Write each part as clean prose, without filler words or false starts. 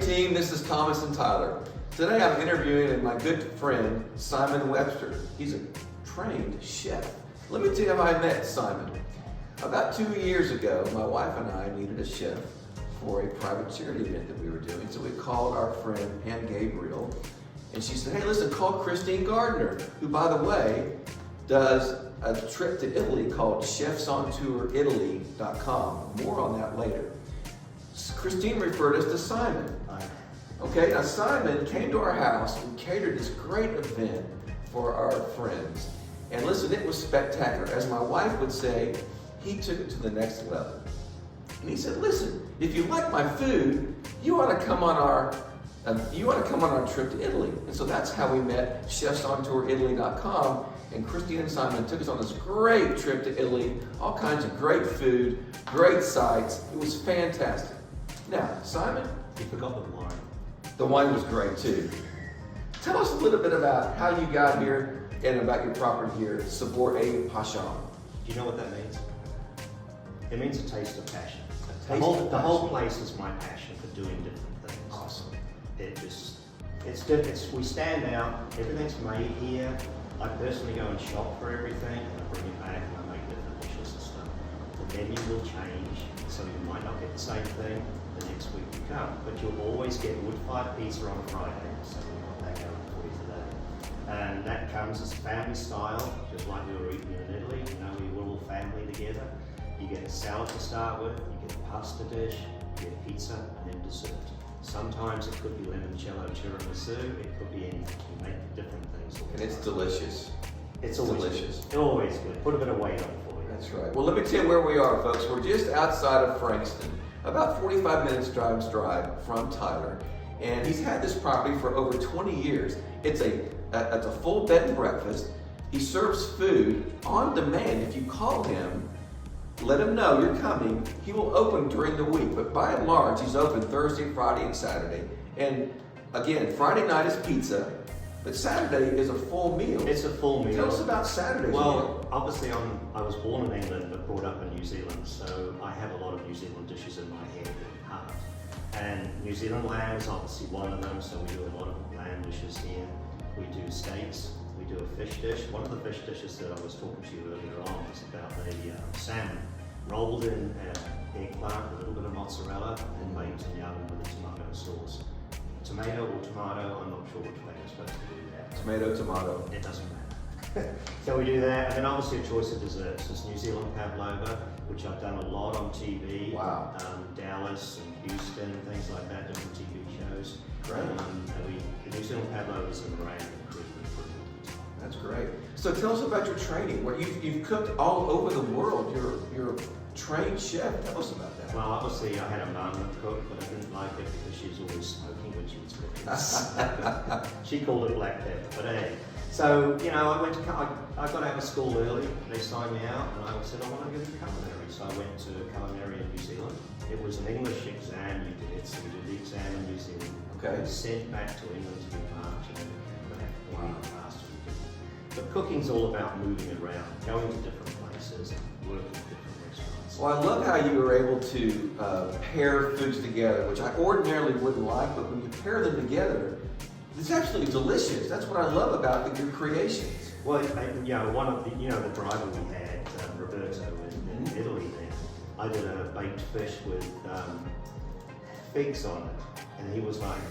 team, this is Thomas and Tyler. Today I'm interviewing my good friend, Simon Webster. He's a trained chef. Let me tell you how I met Simon. About 2 years ago, my wife and I needed a chef for a private charity event that we were doing. So we called our friend Pam Gabriel, and she said, hey, listen, call Christine Gardner, who, by the way, does a trip to Italy called chefsontouritally.com. More on that later. Christine referred us to Simon. Okay, now Simon came to our house and catered this great event for our friends. And listen, it was spectacular. As my wife would say, he took it to the next level. And he said, listen, if you like my food, you ought to come on our trip to Italy. And so that's how we met, chefsontouritally.com. And Christine and Simon took us on this great trip to Italy, all kinds of great food, great sights. It was fantastic. Now, Simon? You forgot the wine. The wine was great too. Tell us a little bit about how you got here and about your property here, Sabor e Passion. Do you know what that means? It means a taste of passion. The whole place is my passion for doing different things. Awesome. It's different. We stand out. Everything's made here. I personally go and shop for everything, and I bring it back and I make different dishes and stuff. The menu will change, so you might not get the same thing the next week you come, but you'll always get wood-fired pizza on Friday, so we've got that going for you today. And that comes as family style, just like we were eating in Italy. You know, we were all family together. You get a salad to start with, you get a pasta dish, you get pizza, and then dessert. Sometimes it could be limoncello tiramisu, it could be anything. You make different things. And it's delicious. It's always delicious. Good. Always good. Put a bit of weight on for you. That's right. Well, let me tell you where we are, folks. We're just outside of Frankston, about 45 minutes drive from Tyler. And he's had this property for over 20 years. It's a full bed and breakfast. He serves food on demand. If you call him, let him know you're coming. He will open during the week, but by and large, he's open Thursday, Friday, and Saturday. And again, Friday night is pizza, but Saturday is a full meal. It's a full meal. Tell us about Saturday. Well, obviously I was born in England, but brought up in New Zealand, so I have a lot of New Zealand dishes in my head and heart. And New Zealand lamb is obviously one of them, so we do a lot of lamb dishes here. We do steaks. We do a fish dish. One of the fish dishes that I was talking to you earlier on was about the salmon rolled in eggplant, a little bit of mozzarella, and baked in the oven with a tomato sauce. Tomato or tomato, I'm not sure which way you're supposed to do that. Tomato, tomato. It doesn't matter. So we do that, and then obviously a choice of desserts. There's New Zealand pavlova, which I've done a lot on TV. Wow. Dallas and Houston and things like that, different TV shows. Great. The New Zealand pavlova is in the rain. That's great. So tell us about your training. Where you've cooked all over the world. You're a trained chef. Tell us about that. Well, obviously I had a mum that cooked, but I didn't like it because she was always smoking when she was cooking. She called it black pepper, but hey. So, you know, I got out of school early. They signed me out, and I said, I want to go to culinary. So I went to culinary in New Zealand. It was an English exam you did, so we did the exam in New Zealand. Okay. I was sent back to England to be marked, and wow. But cooking's all about moving around, going to different places, and working at different restaurants. Well, I love how you were able to pair foods together, which I ordinarily wouldn't like, but when you pair them together, it's absolutely delicious. That's what I love about your creations. Well, you know, one of the driver we had, Roberto in Italy then, I did a baked fish with figs on it, and he was like,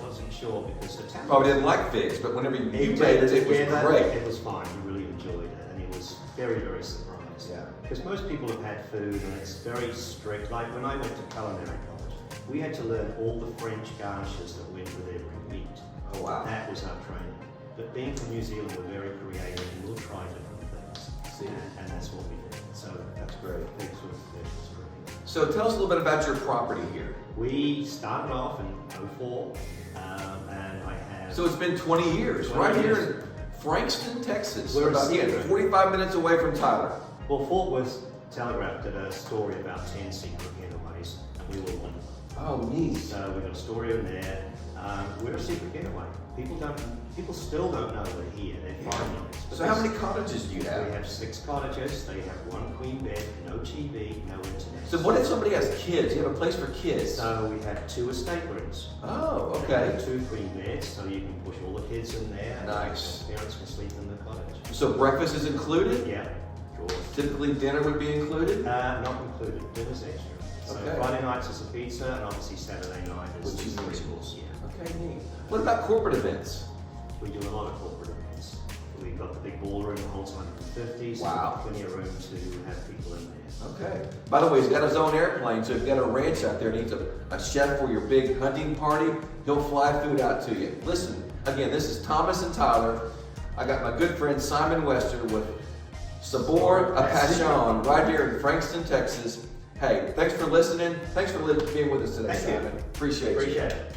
wasn't sure because Italian. Probably didn't like figs, but whenever you made it, it was great. It was fine. He really enjoyed it, and he was very, very surprised. Yeah. Because most people have had food, and it's very strict. Like when I went to culinary college, we had to learn all the French garnishes that went with every meat. Oh wow! That was our training. But being from New Zealand, we're very creative, and we'll try different things. See, and that's what we did. So that's great. Figs with fish was great. So tell us a little bit about your property here. We started off in 2004. And I have. So it's been 20 years, right here in Frankston, Texas. We're about 45 minutes away from Tyler. Well, Fort Worth Telegraph did a story about 10 secret getaways, and we were one of them. Oh, neat. So we got a story in there. We're a secret getaway. People don't People still don't know we're here. They're finding us. But So how many cottages do you we have? have 6 cottages. They have 1 queen bed, no TV, no internet. So what if somebody has kids? You have a place for kids? So we have 2 estate rooms. Oh, We have okay. 2 queen beds, so you can push all the kids in there. Nice. And parents can sleep in the cottage. So breakfast is included? Yeah, sure. Typically dinner would be included? Not included. Dinner's extra. So Okay. Friday nights is a pizza, and obviously Saturday night is Which is the neat. preschools. Yeah. Okay, neat. What about corporate events? We do a lot of corporate events. We've got the big ballroom that holds 150, so Wow. plenty of room to have people in there. Okay. By the way, he's got his own airplane, so if you've got a ranch out there and needs a chef for your big hunting party, he'll fly food out to you. Listen, again, this is Thomas and Tyler. I got my good friend Simon Webster with Sabor a Passion right here in Frankston, Texas. Hey, thanks for listening. Thanks for being with us today, Thank you. Simon. Appreciate you. Appreciate it.